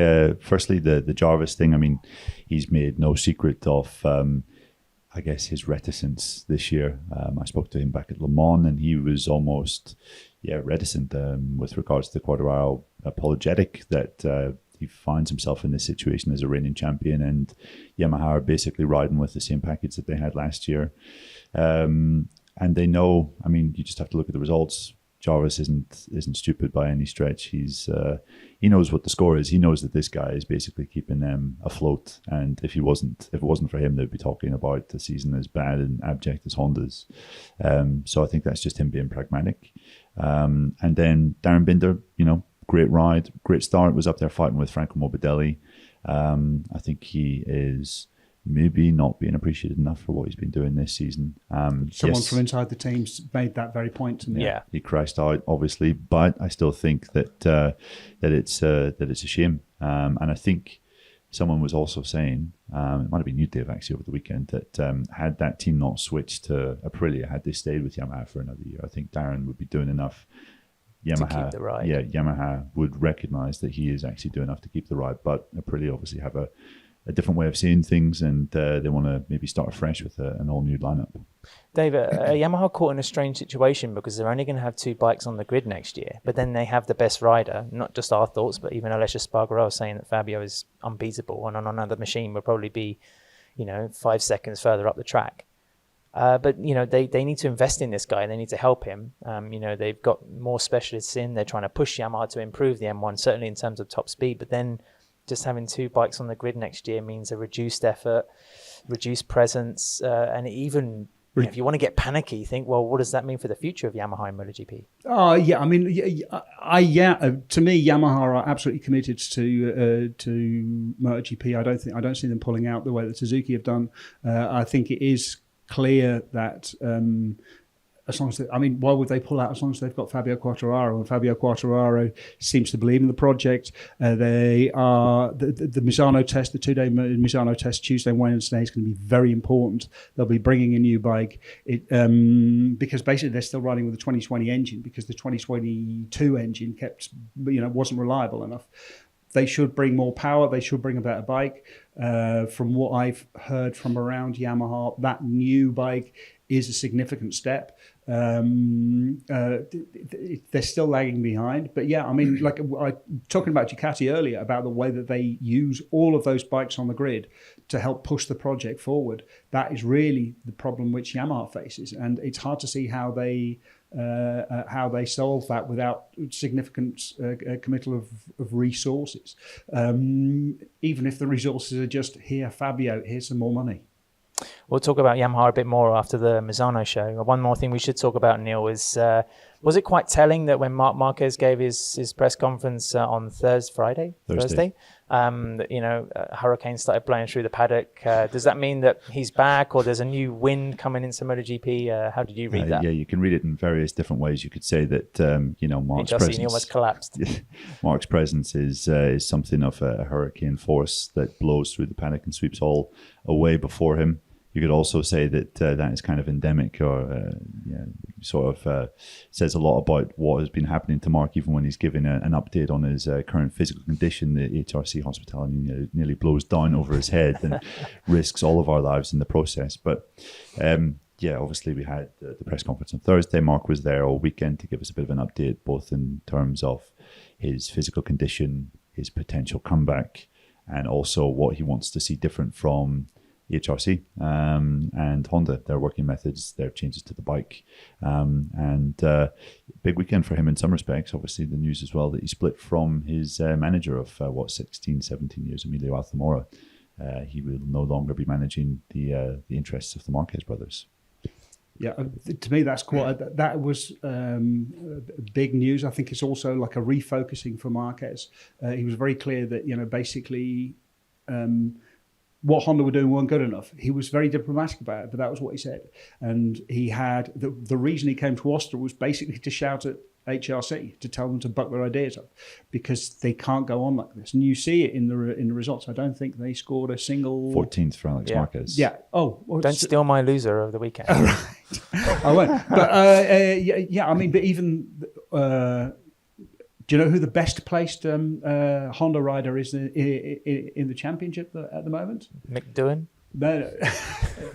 firstly the Jarvis thing. I mean, he's made no secret of, I guess, his reticence this year. I spoke to him back at Le Mans, and he was almost, reticent with regards to Quartararo, apologetic that he finds himself in this situation as a reigning champion, and Yamaha are basically riding with the same package that they had last year. And they know, I mean, you just have to look at the results. Jarvis isn't stupid by any stretch. He knows what the score is. He knows that this guy is basically keeping them afloat. And if it wasn't for him, they'd be talking about the season as bad and abject as Honda's. So I think that's just him being pragmatic. And then Darren Binder, great ride, great start. Was up there fighting with Franco Morbidelli. I think he is maybe not being appreciated enough for what he's been doing this season. Someone from inside the team's made that very point to me. Yeah, he crashed out, obviously, but I still think that it's a shame. And I think someone was also saying, it might have been you, Dave, actually, over the weekend, that had that team not switched to Aprilia, had they stayed with Yamaha for another year, I think Darren would be doing enough. Yamaha, to keep the ride. Yeah, Yamaha would recognise that he is actually doing enough to keep the ride, but Aprilia obviously have a different way of seeing things, and they want to maybe start afresh with an all-new lineup. Dave, Yamaha caught in a strange situation because they're only going to have 2 bikes on the grid next year, but then they have the best rider, not just our thoughts, but even Alessio Spargaro saying that Fabio is unbeatable, and on another machine will probably be, 5 seconds further up the track. But, they need to invest in this guy. They need to help him. They've got more specialists in. They're trying to push Yamaha to improve the M1, certainly in terms of top speed, but then just having 2 bikes on the grid next year means a reduced effort, reduced presence, and even if you want to get panicky, think, well, what does that mean for the future of Yamaha in MotoGP? Yeah, I mean, to me, Yamaha are absolutely committed to MotoGP. I don't see them pulling out the way that Suzuki have done. I think it is clear that as long as why would they pull out as long as they've got Fabio Quartararo? And Fabio Quartararo seems to believe in the project. They are the Misano test, the 2-day Misano test, Tuesday and Wednesday, is going to be very important. They'll be bringing a new bike because basically they're still riding with the 2020 engine because the 2022 engine wasn't reliable enough. They should bring more power. They should bring a better bike. From what I've heard from around Yamaha, that new bike is a significant step. They're still lagging behind, but yeah, I mean, like talking about Ducati earlier about the way that they use all of those bikes on the grid to help push the project forward. That is really the problem which Yamaha faces, and it's hard to see how they solve that without significant committal of resources. Even if the resources are just here, Fabio, here's some more money. We'll talk about Yamaha a bit more after the Misano show. One more thing we should talk about, Neil, is was it quite telling that when Marc Marquez gave his press conference on Thursday, hurricanes started blowing through the paddock. Does that mean that he's back, or there's a new wind coming into MotoGP? How did you read that? Yeah, you can read it in various different ways. You could say that Marc's HRC presence almost collapsed. Marc's presence is something of a hurricane force that blows through the paddock and sweeps all away before him. You could also say that that is kind of endemic, or says a lot about what has been happening to Marc, even when he's giving an update on his current physical condition. The HRC hospitality nearly blows down over his head and risks all of our lives in the process. But obviously we had the press conference on Thursday. Marc was there all weekend to give us a bit of an update, both in terms of his physical condition, his potential comeback, and also what he wants to see different from HRC and Honda, their working methods, their changes to the bike, and big weekend for him in some respects. Obviously the news as well that he split from his manager of 17 years, Emilio Altamora. He will no longer be managing the interests of the Marquez brothers. Yeah, to me that was big news. I think it's also like a refocusing for Marquez. He was very clear that basically what Honda were doing weren't good enough. He was very diplomatic about it, but that was what he said. And he had the reason he came to Austria was basically to shout at HRC, to tell them to buck their ideas up, because they can't go on like this. And you see it in the results. I don't think they scored a single 14th for Alex Marquez. Yeah. Oh, well, don't steal my loser of the weekend. Right. I won't. But I mean, but even. Do you know who the best placed Honda rider is in the championship at the moment? McDoohan? No.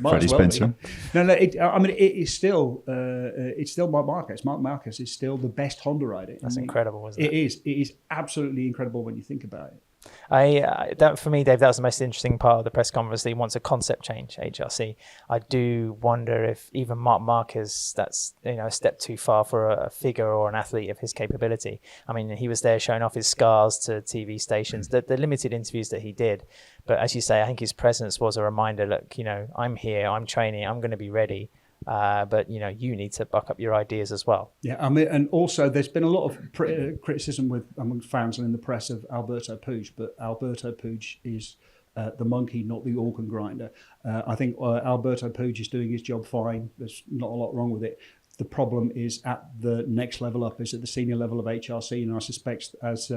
Freddie Spencer? No. It is still Marc Marquez. Marc Marquez is still the best Honda rider. That's incredible, isn't it? It is absolutely incredible when you think about it. That for me, Dave, that was the most interesting part of the press conference. That he wants a concept change, HRC. I do wonder if even Marc Marquez, that's a step too far for a figure or an athlete of his capability. I mean, he was there showing off his scars to TV stations, the limited interviews that he did. But as you say, I think his presence was a reminder. Look, I'm here, I'm training, I'm going to be ready. But you need to buck up your ideas as well. Yeah, I mean, and also there's been a lot of criticism among fans and in the press of Alberto Puig, but Alberto Puig is the monkey, not the organ grinder. I think Alberto Puig is doing his job fine. There's not a lot wrong with it. The problem is at the next level up, is at the senior level of HRC, and I suspect as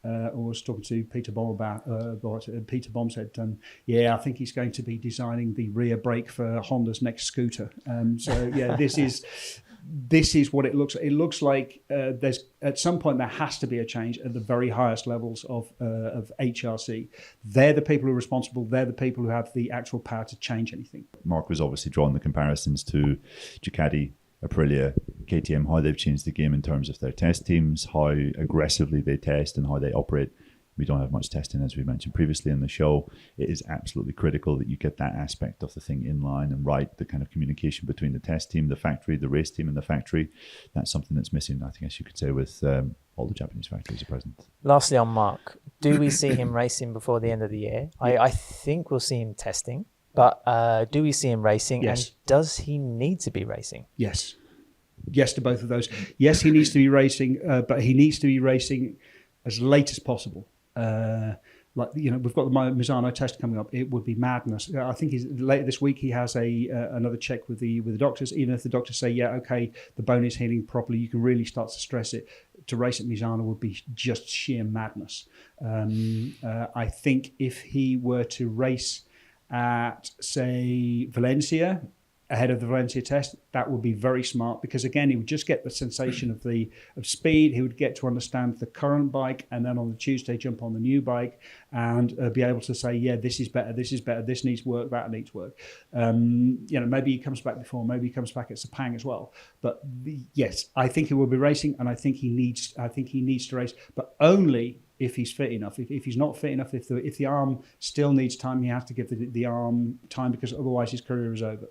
I was talking to Peter Bom about Peter Bom said, I think he's going to be designing the rear brake for Honda's next scooter. This is what it looks like. It looks like there's at some point there has to be a change at the very highest levels of HRC. They're the people who are responsible. They're the people who have the actual power to change anything. Marc was obviously drawing the comparisons to Ducati, Aprilia, KTM, how they've changed the game in terms of their test teams, how aggressively they test and how they operate. We don't have much testing, as we mentioned previously in the show. It is absolutely critical that you get that aspect of the thing in line and right, the kind of communication between the test team, the factory, the race team and the factory. That's something that's missing, I think, as you could say, with all the Japanese factories at present. Lastly on Marc, do we see him racing before the end of the year? I think we'll see him testing. But do we see him racing? Yes. And does he need to be racing? Yes. Yes to both of those. Yes, he needs to be racing, but he needs to be racing as late as possible. We've got the Misano test coming up. It would be madness. I think later this week he has another check with the doctors. Even if the doctors say, the bone is healing properly, you can really start to stress it. To race at Misano would be just sheer madness. I think if he were to race at, say, Valencia, ahead of the Valencia test, that would be very smart, because again, he would just get the sensation of speed. He would get to understand the current bike, and then on the Tuesday jump on the new bike and be able to say, this is better, this needs work, that needs work. Maybe he comes back before, maybe he comes back at Sepang as well. But yes, I think he will be racing, and I think he needs to race, but only if he's fit enough. If he's not fit enough, if the arm still needs time, he has to give the arm time, because otherwise his career is over.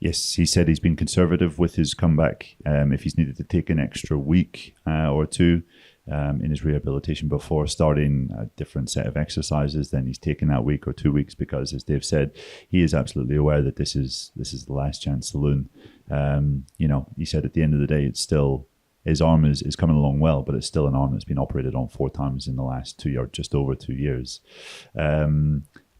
Yes, he said he's been conservative with his comeback. If he's needed to take an extra week or two, in his rehabilitation before starting a different set of exercises. Then he's taken that week or 2 weeks because, as Dave said, he is absolutely aware that this is the last chance saloon. He said at the end of the day, it's still, his arm is coming along well, but it's still an arm that's been operated on 4 times in the last 2 or just over 2 years.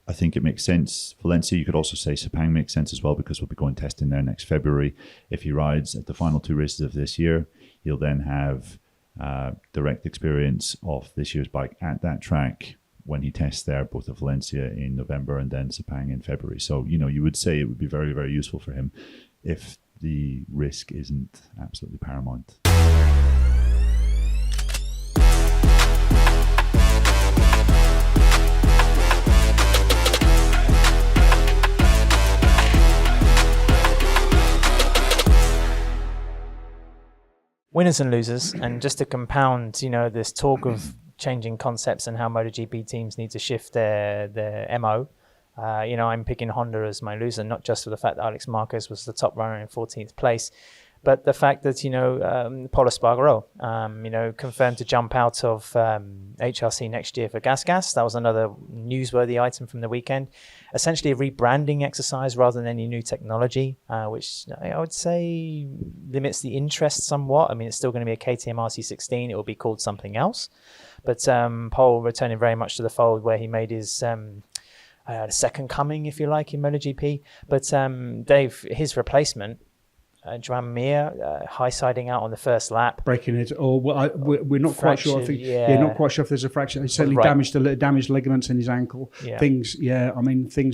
I think it makes sense. Valencia, you could also say Sepang makes sense as well, because we'll be going testing there next February. If he rides at the final 2 races of this year, he'll then have direct experience of this year's bike at that track when he tests there, both at Valencia in November and then Sepang in February. So, you would say it would be very, very useful for him if the risk isn't absolutely paramount. Winners and losers, and just to compound, this talk of changing concepts and how MotoGP teams need to shift their MO. I'm picking Honda as my loser, not just for the fact that Alex Marquez was the top runner in 14th place, but the fact that, Pol Espargaro, confirmed to jump out of HRC next year for Gas. That was another newsworthy item from the weekend. Essentially a rebranding exercise rather than any new technology, which I would say limits the interest somewhat. I mean, it's still going to be a KTM RC16. It will be called something else. But Pol returning very much to the fold, where he made his second coming, if you like, in MotoGP. But Dave, his replacement, Joan Mir, high-siding out on the first lap. Breaking it. We're not quite sure. I think, not quite sure if there's a fracture. He certainly damaged ligaments in his ankle. Yeah. Things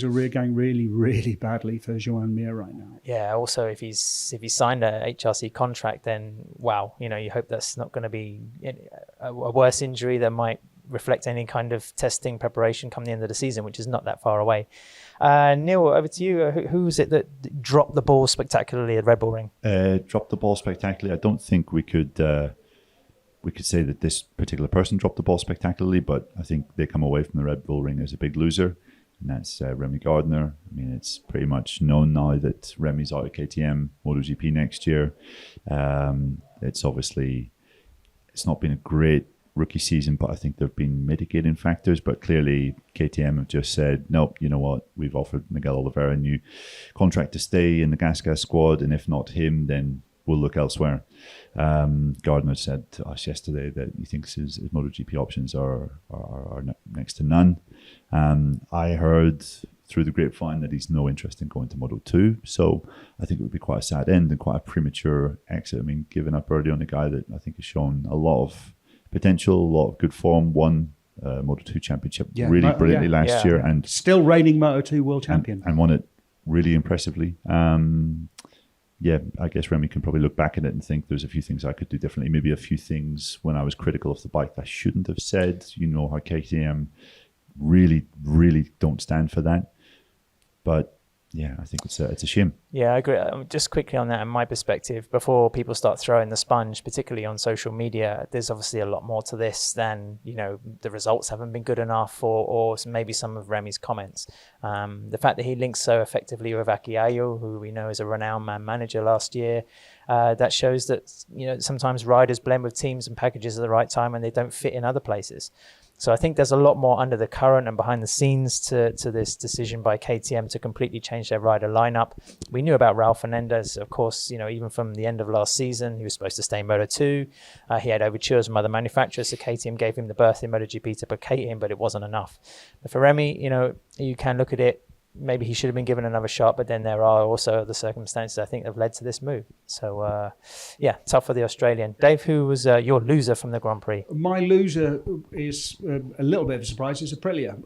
are going really, really badly for Joan Mir right now. Yeah, also, if he's signed a HRC contract, then, wow, you hope that's not going to be a worse injury that might reflect any kind of testing preparation come the end of the season, which is not that far away. Neil, over to you. Who was it that dropped the ball spectacularly at Red Bull Ring? Dropped the ball spectacularly. I don't think we could say that this particular person dropped the ball spectacularly, but I think they come away from the Red Bull Ring as a big loser, and that's Remy Gardner. I mean, it's pretty much known now that Remy's out of KTM MotoGP next year. It's not been a great rookie season, but I think there have been mitigating factors. But clearly KTM have just said, nope, you know what, we've offered Miguel Oliveira a new contract to stay in the Gas squad, and if not him, then we'll look elsewhere. Gardner said to us yesterday that he thinks his MotoGP options are next to none. I heard through the grapevine that he's no interest in going to Moto2, so I think it would be quite a sad end and quite a premature exit. I mean, giving up early on a guy that I think has shown a lot of potential, a lot of good form, won Moto2 championship brilliantly last year, and still reigning Moto2 world champion, and won it really impressively. I guess Remy can probably look back at it and think there's a few things I could do differently. Maybe a few things when I was critical of the bike I shouldn't have said. How KTM really, really don't stand for that. But yeah, I think it's a shame. Yeah, I agree. Just quickly on that, in my perspective, before people start throwing the sponge, particularly on social media, there's obviously a lot more to this than, the results haven't been good enough or maybe some of Remy's comments. The fact that he links so effectively with Aki Ayo, who we know is a renowned man manager last year, that shows that, sometimes riders blend with teams and packages at the right time and they don't fit in other places. So I think there's a lot more under the current and behind the scenes to this decision by KTM to completely change their rider lineup. We knew about Raul Fernandez, of course, even from the end of last season. He was supposed to stay in Moto2. He had overtures from other manufacturers, so KTM gave him the berth in MotoGP to placate him, but it wasn't enough. But for Remy, you can look at it. Maybe he should have been given another shot, but then there are also the circumstances I think have led to this move. So, tough for the Australian. Dave, who was your loser from the Grand Prix? My loser is a little bit of a surprise. It's Aprilia.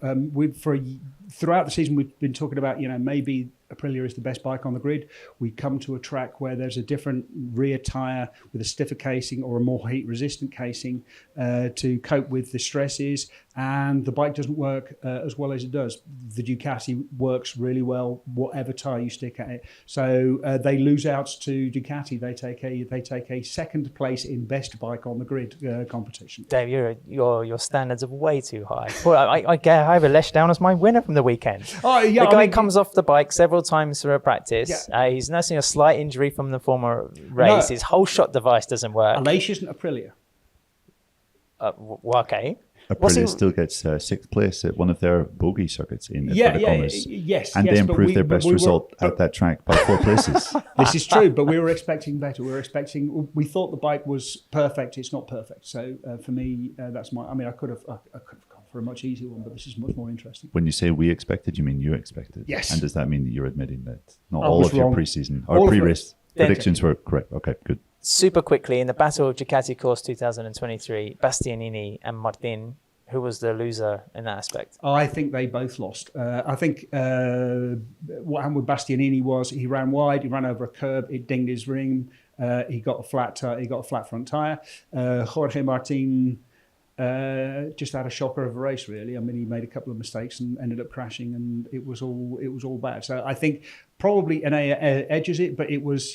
Throughout the season, we've been talking about, maybe Aprilia is the best bike on the grid. We come to a track where there's a different rear tyre with a stiffer casing or a more heat-resistant casing to cope with the stresses, and the bike doesn't work as well as it does. The Ducati works really well, whatever tyre you stick at it. So they lose out to Ducati. They take a second place in best bike on the grid competition. Dave, your standards are way too high. Well, I get Ivor Leschdown as my winner from the weekend. The guy comes off the bike several times for a practice. Yeah. He's nursing a slight injury from the former race. His whole shot device doesn't work. Aleix isn't Aprilia. Okay. Aprilia still gets sixth place at one of their bogey circuits in Paddock. Yes. And they improved their best result at that track by 4 places. This is true, but we were expecting better. We thought the bike was perfect. It's not perfect. So for me, that's my. I mean, I could have gone for a much easier one, but this is much more interesting. When you say we expected, you mean you expected? Yes. And does that mean that you're admitting that not all of your pre-season or pre-race predictions were correct? Okay, good. Super quickly, in the Battle of Ducati Course 2023, Bastianini and Martin, who was the loser in that aspect? I think they both lost. I think what happened with Bastianini was he ran wide, he ran over a curb, it dinged his ring, he got a flat front tire. Jorge Martin just had a shocker of a race, really. I mean, he made a couple of mistakes and ended up crashing, and it was all bad. So I think probably Enea edges it, but it was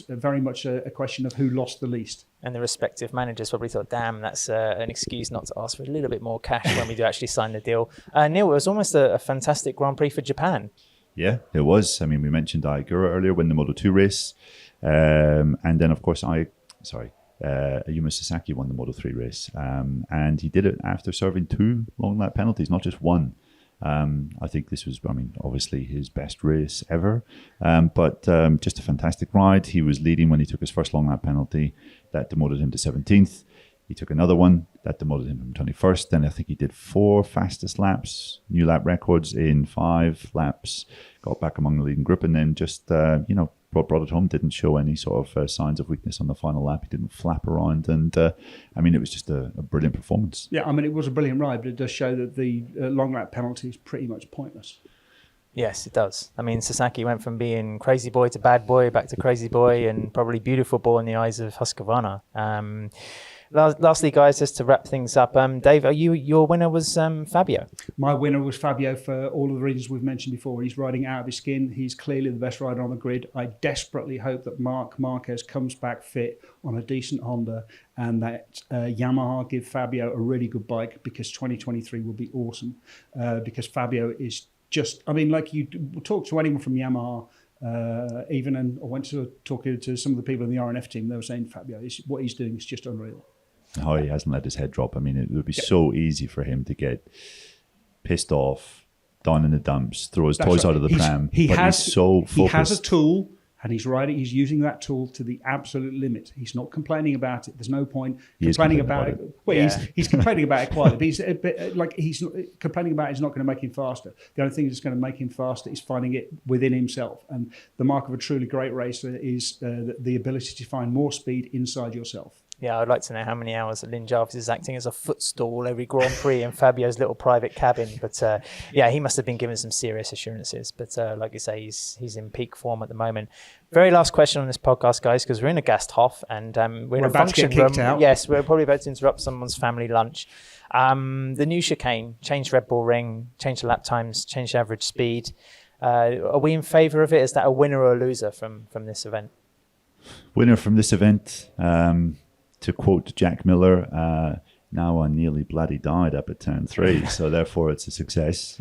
very much a question of who lost the least. And the respective managers probably thought, damn, that's an excuse not to ask for a little bit more cash when we do actually sign the deal. Neil, it was almost a fantastic Grand Prix for Japan. Yeah, it was. I mean, we mentioned Aigura earlier, win the Moto2 race. And then, of course, Ayumu Sasaki won the Moto3 race. And he did it after serving 2 long lap penalties, not just 1. I think this was, obviously his best race ever, but just a fantastic ride. He was leading when he took his first long lap penalty. That demoted him to 17th. He took another one. That demoted him from 21st. Then I think he did 4 fastest laps, new lap records in 5 laps, got back among the leading group, and then just, brought it home, didn't show any sort of signs of weakness on the final lap. He didn't flap around. And, it was just a brilliant performance. Yeah, it was a brilliant ride, but it does show that the long lap penalty is pretty much pointless. Yes, it does. I mean, Sasaki went from being crazy boy to bad boy, back to crazy boy, and probably beautiful boy in the eyes of Husqvarna. Lastly, guys, just to wrap things up, Dave, your winner was Fabio. My winner was Fabio for all of the reasons we've mentioned before. He's riding out of his skin. He's clearly the best rider on the grid. I desperately hope that Marc Marquez comes back fit on a decent Honda, and that Yamaha give Fabio a really good bike, because 2023 will be awesome. Because Fabio is just, like you talk to anyone from Yamaha, and I went to talking to some of the people in the RNF team, they were saying Fabio, what he's doing is just unreal. Oh, he hasn't let his head drop. It would be so easy for him to get pissed off, down in the dumps, throw his toys out of the pram. He's so focused. He has a tool, and he's using that tool to the absolute limit. He's not complaining about it. There's no point complaining about it. Well, yeah. he's complaining about it quietly, but he's not, complaining about it is not going to make him faster. The only thing that's going to make him faster is finding it within himself. And the mark of a truly great racer is the ability to find more speed inside yourself. Yeah, I'd like to know how many hours that Lynn Jarvis is acting as a footstool every Grand Prix in Fabio's little private cabin. But he must have been given some serious assurances. But like you say, he's in peak form at the moment. Very last question on this podcast, guys, because we're in a Gasthof and we're in a function room. Yes, we're probably about to interrupt someone's family lunch. The new chicane, changed Red Bull ring, changed the lap times, changed average speed. Are we in favour of it? Is that a winner or a loser from this event? Winner from this event. To quote Jack Miller, now I nearly bloody died up at turn 3, so therefore it's a success.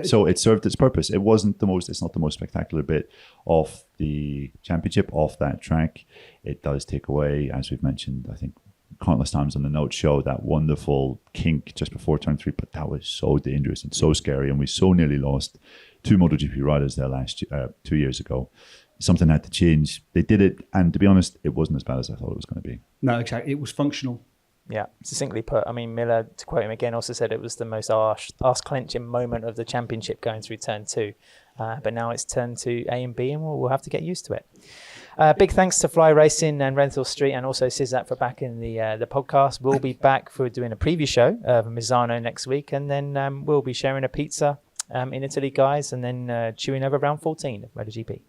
So it served its purpose. It's not the most spectacular bit of the championship, off that track. It does take away, as we've mentioned, I think countless times on the note show, that wonderful kink just before turn 3, but that was so dangerous and so scary, and we so nearly lost 2 MotoGP riders there 2 years ago. Something had to change. They did it, and to be honest, it wasn't as bad as I thought it was going to be. No, exactly. It was functional. Yeah, succinctly put. Miller, to quote him again, also said it was the most arse-clenching moment of the championship going through turn 2. But now it's turn to A and B, and we'll have to get used to it. Big thanks to Fly Racing and Renthal Street, and also Sizap for backing the podcast. We'll be back for doing a preview show of Misano next week, and then we'll be sharing a pizza in Italy, guys, and then chewing over round 14 of MotoGP.